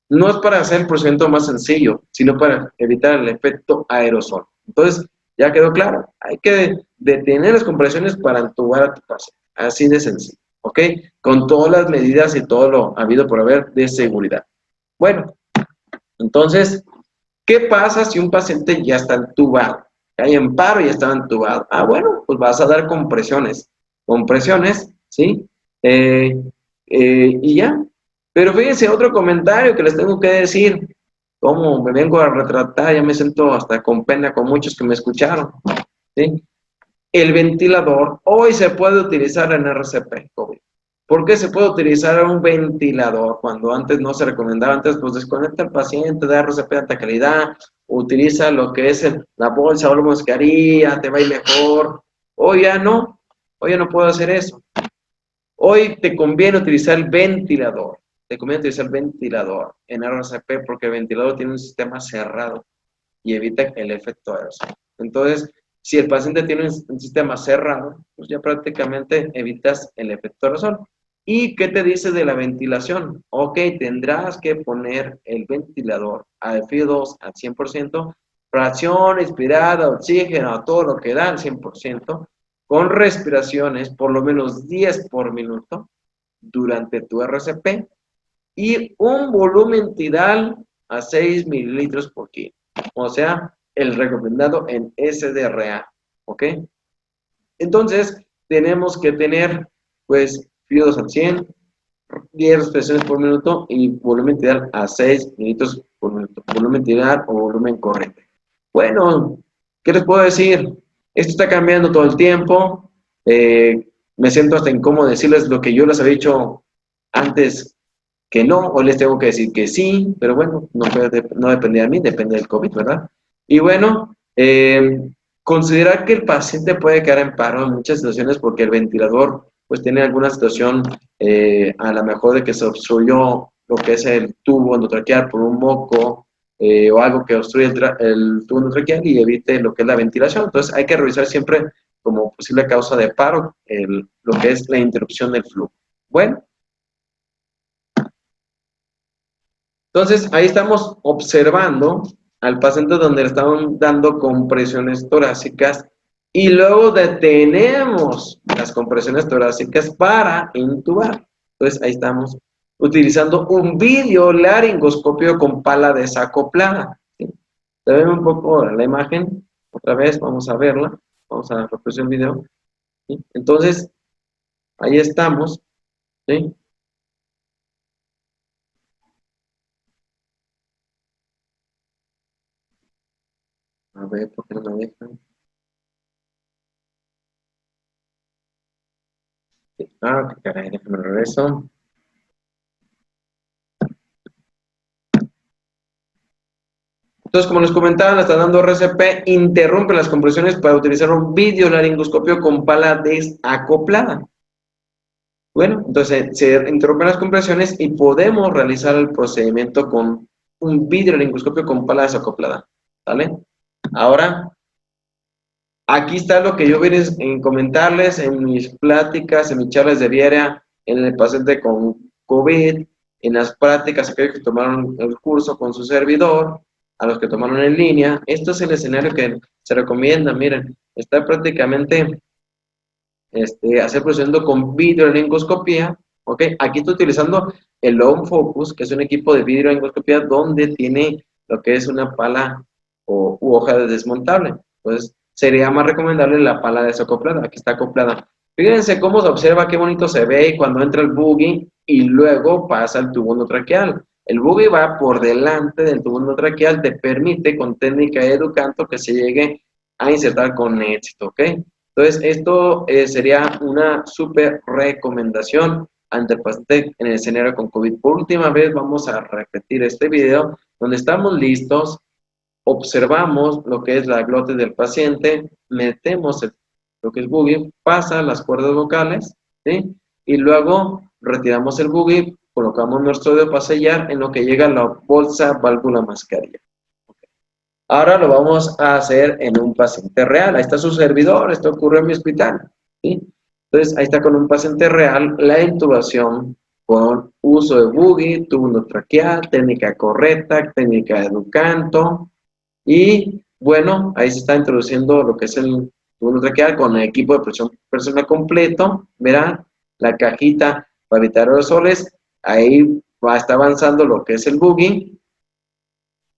no es para hacer el procedimiento más sencillo, sino para evitar el efecto aerosol. Entonces, ya quedó claro, hay que detener las compresiones para intubar a tu paciente. Así de sencillo, ¿ok? Con todas las medidas y todo lo habido por haber de seguridad. Bueno, entonces, ¿qué pasa si un paciente ya está entubado? Hay en paro y ya está entubado. Ah, bueno, pues vas a dar compresiones. Compresiones, ¿sí? Y ya. Pero fíjense, otro comentario que les tengo que decir. Cómo me vengo a retratar, ya me siento hasta con pena con muchos que me escucharon, ¿sí? El ventilador hoy se puede utilizar en RCP COVID. ¿Por qué se puede utilizar un ventilador cuando antes no se recomendaba? Antes, pues desconecta al paciente de RCP de alta calidad, utiliza lo que es la bolsa o la mascarilla, te va a ir mejor. Hoy ya no puedo hacer eso. Hoy te conviene utilizar el ventilador. Te conviene utilizar el ventilador en RCP porque el ventilador tiene un sistema cerrado y evita el efecto aerosol. Entonces, si el paciente tiene un sistema cerrado, pues ya prácticamente evitas el efecto aerosol. ¿Y qué te dice de la ventilación? Ok, tendrás que poner el ventilador a FI2 al 100%, fracción inspirada, oxígeno, todo lo que da al 100%, con respiraciones por lo menos 10 por minuto durante tu RCP y un volumen tidal a 6 mililitros por kilo. O sea, el recomendado en SDRA, ¿ok? Entonces, tenemos que tener, pues, FIO2 al 100, 10 respiraciones por minuto y volumen tidal a 6 mililitros por minuto. Volumen tidal o volumen corriente. Bueno, ¿qué les puedo decir? Esto está cambiando todo el tiempo. Me siento hasta incómodo decirles lo que yo les había dicho antes que no, hoy les tengo que decir que sí, pero bueno, no depende de mí, depende del COVID, ¿verdad? Y bueno, considerar que el paciente puede quedar en paro en muchas situaciones porque el ventilador pues tiene alguna situación a lo mejor de que se obstruyó lo que es el tubo endotraqueal por un moco o algo que obstruye el tubo endotraqueal y evite lo que es la ventilación. Entonces hay que revisar siempre como posible causa de paro lo que es la interrupción del flujo. Bueno, Entonces, ahí estamos observando al paciente donde le estaban dando compresiones torácicas y luego detenemos las compresiones torácicas para intubar. Entonces, ahí estamos utilizando un videolaringoscopio con pala desacoplada. ¿Sí? Se ve un poco la imagen, otra vez, vamos a verla, vamos a reproducir el video. ¿Sí? Entonces, ahí estamos, ¿sí? A ver, ¿por qué no me dejan? Ah, qué caray, déjame regreso. Entonces, como les comentaba, le está dando RCP, interrumpe las compresiones para utilizar un videolaringoscopio con pala desacoplada. Bueno, entonces se interrumpen las compresiones y podemos realizar el procedimiento con un videolaringoscopio con pala desacoplada. ¿Vale? Ahora, aquí está lo que yo vine a comentarles en mis pláticas, en mis charlas de diaria, en el paciente con COVID, en las prácticas, aquellos que tomaron el curso con su servidor, a los que tomaron en línea. Esto es el escenario que se recomienda. Miren, está prácticamente hacer procedimiento con videolaringoscopía. ¿Ok? Aquí estoy utilizando el Long Focus, que es un equipo de videolaringoscopía donde tiene lo que es una pala u hoja de desmontable. Entonces, sería más recomendable la pala desacoplada. Aquí está acoplada. Fíjense cómo se observa, qué bonito se ve cuando entra el buggy y luego pasa el tubo endotraqueal. El buggy va por delante del tubo endotraqueal, te permite con técnica de Educanto que se llegue a insertar con éxito, ¿ok? Entonces, esto sería una súper recomendación ante el paciente en el escenario con COVID. Por última vez, vamos a repetir este video donde estamos listos, observamos lo que es la glotis del paciente, metemos lo que es buggy, pasa las cuerdas vocales, ¿sí? Y luego retiramos el buggy, colocamos nuestro dedo para sellar en lo que llega la bolsa válvula mascarilla. Ahora lo vamos a hacer en un paciente real. Ahí está su servidor, esto ocurrió en mi hospital. ¿Sí? Entonces, ahí está con un paciente real la intubación con uso de buggy, tubo endotraqueal, técnica correcta, técnica de Educanto. Y bueno, ahí se está introduciendo lo que es el tubo endotraqueal con el equipo de presión personal completo. Verán la cajita para evitar aerosoles. Ahí va, está avanzando lo que es el buggy.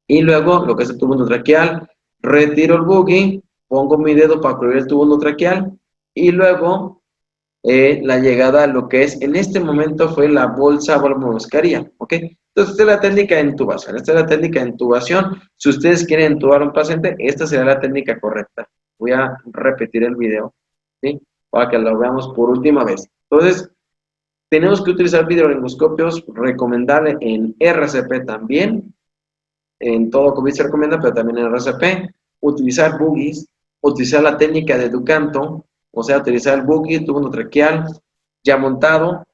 Y luego lo que es el tubo endotraqueal, retiro el buggy, pongo mi dedo para cubrir el tubo endotraqueal y luego la llegada a lo que es, en este momento fue la bolsa mascarilla, ¿ok? Entonces, esta es la técnica de intubación, esta es la técnica de intubación. Si ustedes quieren intubar a un paciente, esta será la técnica correcta. Voy a repetir el video, ¿sí? Para que lo veamos por última vez. Entonces, tenemos que utilizar videolaringoscopios, recomendable en RCP también, en todo COVID se recomienda, pero también en RCP, utilizar buggies, utilizar la técnica de Educanto, o sea, utilizar el buggy, tubo endotraqueal ya montado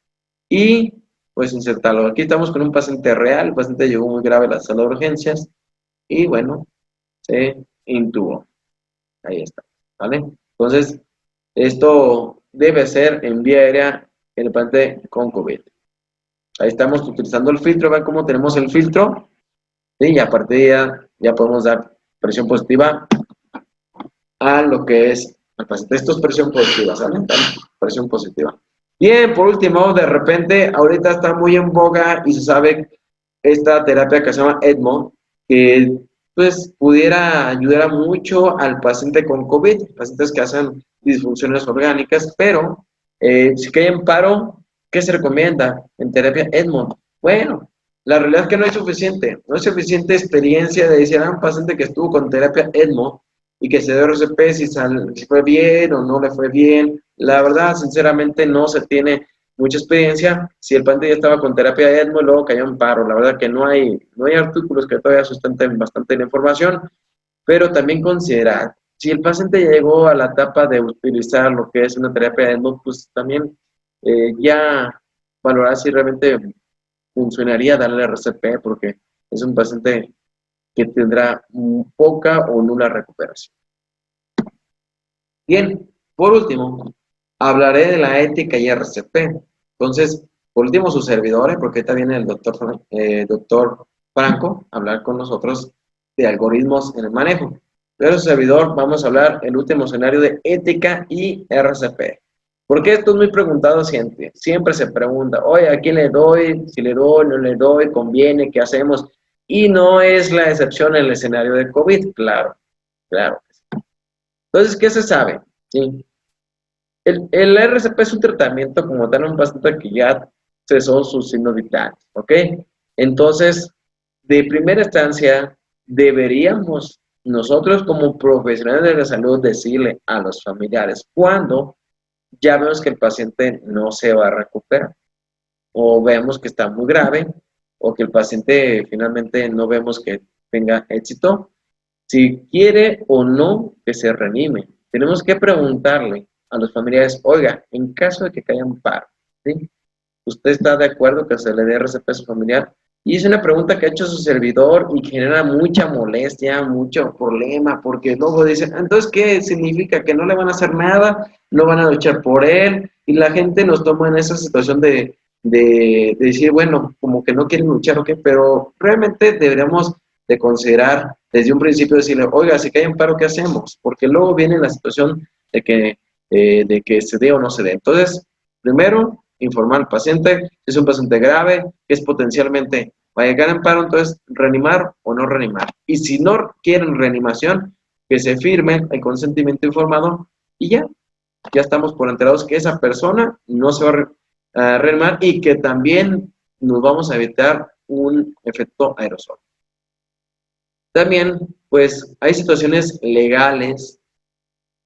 y pues insertarlo. Aquí estamos con un paciente real, el paciente llegó muy grave a la sala de urgencias y bueno, se intubó. Ahí está, ¿vale? Entonces, esto debe ser en vía aérea en el paciente con COVID. Ahí estamos utilizando el filtro, vean cómo tenemos el filtro. ¿Sí? Y a partir de ahí ya podemos dar presión positiva a lo que es el paciente. Esto es presión positiva, ¿sale? Presión positiva. Bien, por último, de repente, ahorita está muy en boga y se sabe esta terapia que se llama ECMO, que pues pudiera ayudar mucho al paciente con COVID, pacientes que hacen disfunciones orgánicas, pero si cae en paro, ¿qué se recomienda en terapia ECMO? Bueno, la realidad es que no hay suficiente, no hay suficiente experiencia de decir a un paciente que estuvo con terapia ECMO y que se dio RCP si fue bien o no le fue bien. La verdad, sinceramente, no se tiene mucha experiencia. Si el paciente ya estaba con terapia de ECMO y luego cayó en paro, la verdad que no hay artículos que todavía sustenten bastante la información, pero también considerar, si el paciente ya llegó a la etapa de utilizar lo que es una terapia de ECMO, pues también ya valorar si realmente funcionaría darle RCP, porque es un paciente que tendrá poca o nula recuperación. Bien, por último, hablaré de la ética y RCP. Entonces, por último, sus servidores, porque ahorita viene el doctor Franco hablar con nosotros de algoritmos en el manejo. Pero su servidor vamos a hablar el último escenario de ética y RCP. Porque esto es muy preguntado siempre. Siempre se pregunta, oye, ¿a quién le doy? Si le doy, no le doy, conviene, ¿qué hacemos? Y no es la excepción en el escenario de COVID, claro, claro. Entonces, ¿qué se sabe? Sí. El RCP es un tratamiento como tal, un paciente que ya cesó sus signos vitales, ¿ok? Entonces, de primera instancia, deberíamos nosotros como profesionales de la salud decirle a los familiares cuando ya vemos que el paciente no se va a recuperar o vemos que está muy grave o que el paciente finalmente no vemos que tenga éxito, si quiere o no que se reanime. Tenemos que preguntarle a los familiares, oiga, en caso de que caiga un paro, ¿sí? ¿Usted está de acuerdo que se le dé RCP a su familiar? Y es una pregunta que ha hecho su servidor y genera mucha molestia, mucho problema, porque luego dicen, entonces, ¿qué significa? ¿Que no le van a hacer nada? ¿No van a luchar por él? Y la gente nos toma en esa situación de decir, bueno, como que no quieren luchar o qué, pero realmente deberíamos de considerar desde un principio decirle, oiga, si cae un paro, ¿qué hacemos? Porque luego viene la situación de que se dé o no se dé. Entonces, primero, informar al paciente, si es un paciente grave, que es potencialmente va a llegar en paro, entonces reanimar o no reanimar. Y si no quieren reanimación, que se firme el consentimiento informado y ya estamos por enterados que esa persona no se va a reanimar y que también nos vamos a evitar un efecto aerosol. También, pues, hay situaciones legales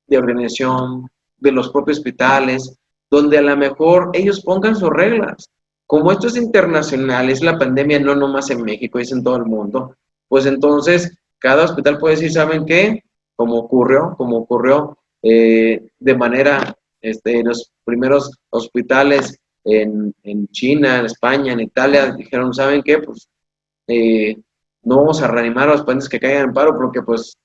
de organización de los propios hospitales, donde a lo mejor ellos pongan sus reglas. Como esto es internacional, es la pandemia no nomás en México, es en todo el mundo, pues entonces cada hospital puede decir, ¿saben qué? Como ocurrió de manera, en los primeros hospitales en China, en España, en Italia, dijeron, ¿saben qué? Pues eh, no vamos a reanimar a los pacientes que caigan en paro porque pues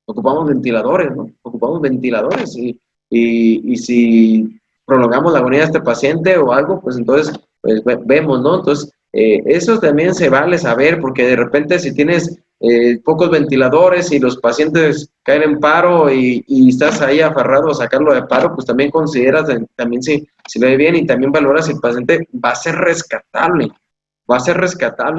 ocupamos ventiladores, ¿no? Ocupamos ventiladores y si prolongamos la agonía de este paciente o algo, pues entonces pues, vemos, ¿no? Entonces, eso también se vale saber porque de repente si tienes pocos ventiladores y los pacientes caen en paro y estás ahí aferrado a sacarlo de paro, pues también consideras, también si le ve bien y también valoras si el paciente va a ser rescatable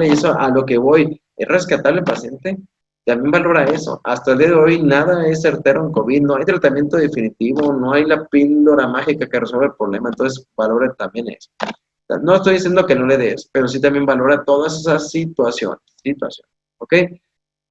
y eso a lo que voy, ¿es rescatable el paciente? También valora eso. Hasta el día de hoy nada es certero en COVID, no hay tratamiento definitivo, no hay la píldora mágica que resuelve el problema, entonces valora también eso. No estoy diciendo que no le des, pero sí también valora todas esas situaciones, ¿ok?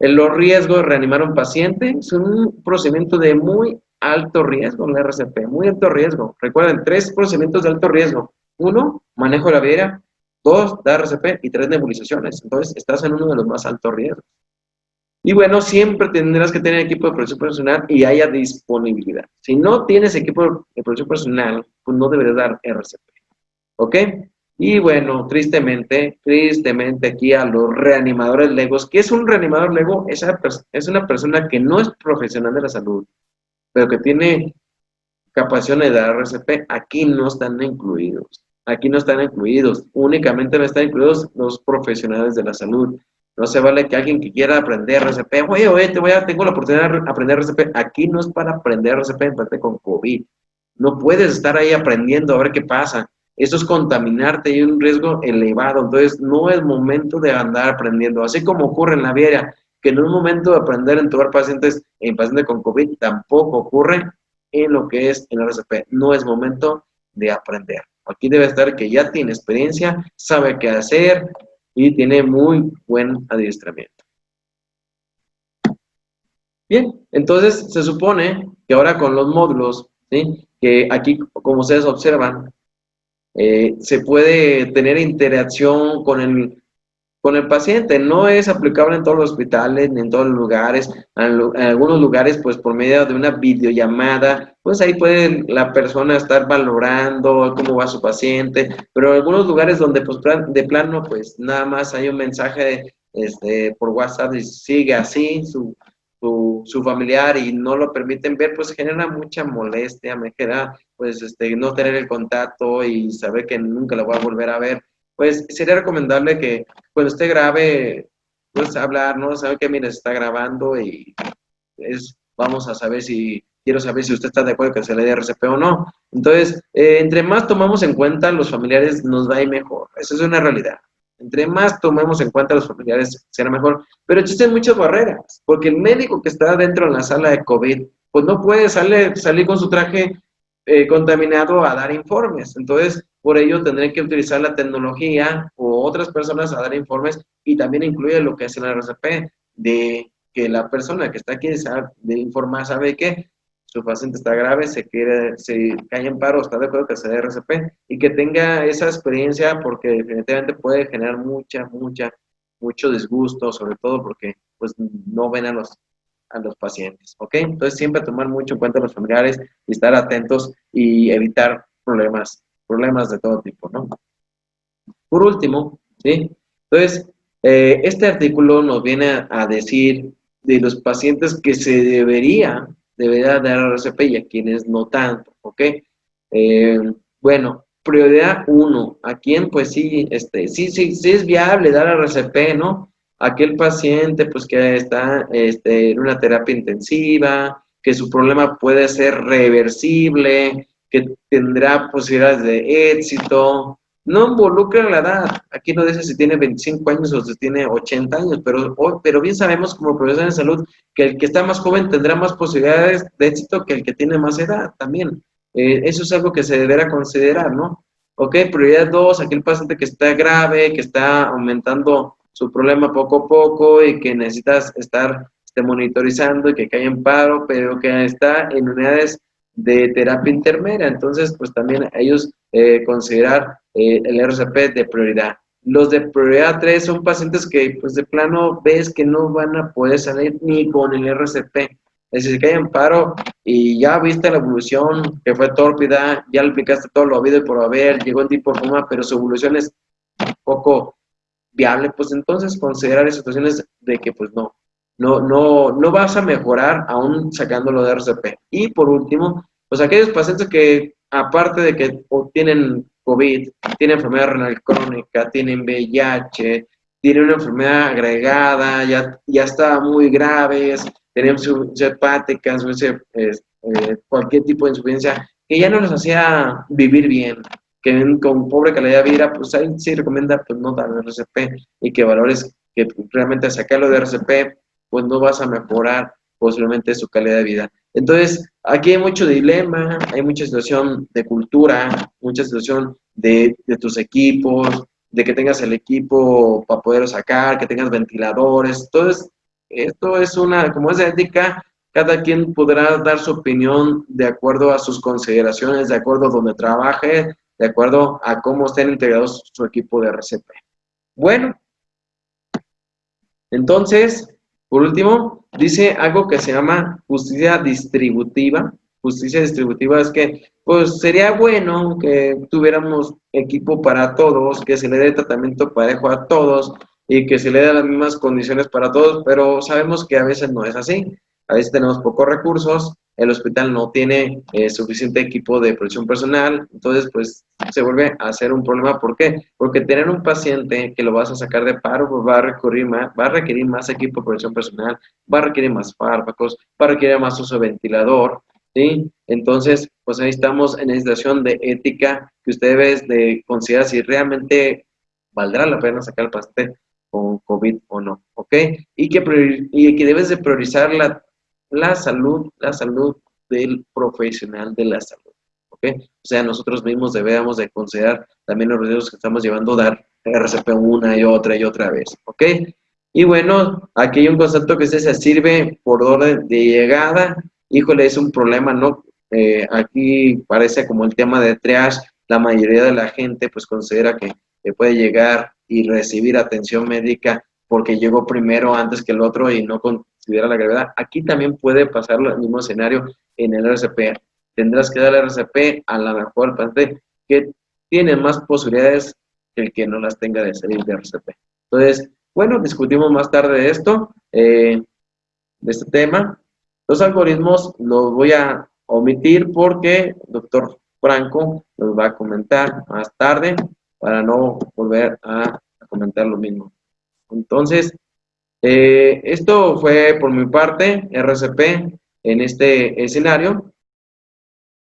En los riesgos de reanimar a un paciente es un procedimiento de muy alto riesgo, la RCP, muy alto riesgo. Recuerden, 3 procedimientos de alto riesgo. 1, manejo de la vía. 2, dar RCP y 3, nebulizaciones. Entonces, estás en uno de los más altos riesgos. Y bueno, siempre tendrás que tener equipo de protección personal y haya disponibilidad. Si no tienes equipo de protección personal, pues no deberías dar RCP. ¿Ok? Y bueno, tristemente aquí a los reanimadores legos. ¿Qué es un reanimador lego? Es una persona que no es profesional de la salud, pero que tiene capacidad de dar RCP. Aquí no están incluidos. Aquí no están incluidos. Únicamente no están incluidos los profesionales de la salud. No se vale que alguien que quiera aprender RCP, oye, tengo la oportunidad de aprender RCP. Aquí no es para aprender RCP en parte con COVID. No puedes estar ahí aprendiendo a ver qué pasa. Eso es contaminarte y un riesgo elevado. Entonces, no es momento de andar aprendiendo. Así como ocurre en la vida, que no es momento de aprender a entubar pacientes en pacientes con COVID, tampoco ocurre en lo que es el RCP. No es momento de aprender. Aquí debe estar que ya tiene experiencia, sabe qué hacer y tiene muy buen adiestramiento. Bien, entonces se supone que ahora con los módulos, ¿sí? Que aquí, como ustedes observan, se puede tener interacción con el paciente. No es aplicable en todos los hospitales ni en todos los lugares. En algunos lugares, pues por medio de una videollamada, pues ahí puede la persona estar valorando cómo va su paciente, pero en algunos lugares donde pues de plano, pues nada más hay un mensaje por WhatsApp y sigue así su familiar y no lo permiten ver, pues genera mucha molestia, me genera pues no tener el contacto y saber que nunca lo voy a volver a ver. Pues sería recomendable que cuando esté grave pues hablar, ¿no? Sabe que, mire, se está grabando y vamos a saber si, quiero saber si usted está de acuerdo que se le dé RCP o no. Entonces, entre más tomamos en cuenta los familiares, nos va a ir mejor. Eso es una realidad. Entre más tomemos en cuenta los familiares, será mejor. Pero existen muchas barreras, porque el médico que está dentro de la sala de COVID, pues no puede salir con su traje contaminado a dar informes. Entonces, por ello tendré que utilizar la tecnología o otras personas a dar informes y también incluye lo que es el RCP, de que la persona que está aquí de informar sabe que su paciente está grave, se cae en paro, está de acuerdo que se dé RCP y que tenga esa experiencia porque definitivamente puede generar mucho disgusto, sobre todo porque pues no ven a los pacientes, ¿ok? Entonces siempre tomar mucho en cuenta a los familiares y estar atentos y evitar problemas de todo tipo, ¿no? Por último, ¿sí? Entonces, este artículo nos viene a decir de los pacientes que se debería dar RCP y a quienes no tanto, ¿ok? Bueno, prioridad uno, ¿a quién? Pues sí, sí es viable dar RCP, ¿no? Aquel paciente, pues que está en una terapia intensiva, que su problema puede ser reversible, que tendrá posibilidades de éxito, no involucra la edad. Aquí no dice si tiene 25 años o si tiene 80 años, pero bien sabemos como profesionales de salud que el que está más joven tendrá más posibilidades de éxito que el que tiene más edad también. Eso es algo que se deberá considerar, ¿no? Ok, prioridad 2, aquel paciente que está grave, que está aumentando su problema poco a poco y que necesitas estar monitorizando y que cae en paro, pero que está en unidades de terapia intermedia. Entonces, pues también ellos considerar el RCP de prioridad. Los de prioridad 3 son pacientes que, pues de plano, ves que no van a poder salir ni con el RCP. Es decir, que hay en paro y ya viste la evolución, que fue tórpida, ya le aplicaste todo lo habido y por haber, llegó en tipo forma, pero su evolución es poco viable, pues entonces considerar situaciones de que pues no vas a mejorar aún sacándolo de RCP. Y por último, pues aquellos pacientes que aparte de que tienen COVID, tienen enfermedad renal crónica, tienen VIH, tienen una enfermedad agregada, ya está muy graves, tienen insuficiencia hepática, cualquier tipo de insuficiencia, que ya no les hacía vivir bien, que con pobre calidad de vida, pues ahí sí recomienda pues no dar RCP y que valores que realmente sacarlo de RCP, pues no vas a mejorar posiblemente su calidad de vida. Entonces, aquí hay mucho dilema, hay mucha situación de cultura, mucha situación de tus equipos, de que tengas el equipo para poder sacar, que tengas ventiladores. Entonces, esto es como es de ética, cada quien podrá dar su opinión de acuerdo a sus consideraciones, de acuerdo a donde trabaje, de acuerdo a cómo estén integrados su equipo de RCP. Bueno, entonces, por último, dice algo que se llama justicia distributiva. Justicia distributiva es que, pues, sería bueno que tuviéramos equipo para todos, que se le dé tratamiento parejo a todos y que se le dé las mismas condiciones para todos, pero sabemos que a veces no es así. A veces tenemos pocos recursos, el hospital no tiene suficiente equipo de protección personal, entonces, pues, se vuelve a hacer un problema. ¿Por qué? Porque tener un paciente que lo vas a sacar de paro, pues va a requerir más equipo de protección personal, va a requerir más fármacos, va a requerir más uso de ventilador, ¿sí? Entonces, pues ahí estamos en esa situación de ética que usted debe de considerar si realmente valdrá la pena sacar al paciente con COVID o no, ¿ok? Y que debes de priorizar la salud del profesional de la salud. ¿Ok? O sea, nosotros mismos debemos de considerar también los riesgos que estamos llevando, dar RCP una y otra vez, ¿ok? Y bueno, aquí hay un concepto que se sirve por orden de llegada. Híjole, es un problema, ¿no? Aquí parece como el tema de triage, la mayoría de la gente pues considera que puede llegar y recibir atención médica porque llegó primero antes que el otro y no considera la gravedad. Aquí también puede pasar el mismo escenario en el RCP. Tendrás que darle RCP a la mejor paciente que tiene más posibilidades que el que no las tenga de salir de RCP. Entonces, bueno, discutimos más tarde de esto, de este tema. Los algoritmos los voy a omitir porque el doctor Franco los va a comentar más tarde para no volver a comentar lo mismo. Entonces, Esto fue por mi parte, RCP, en este escenario.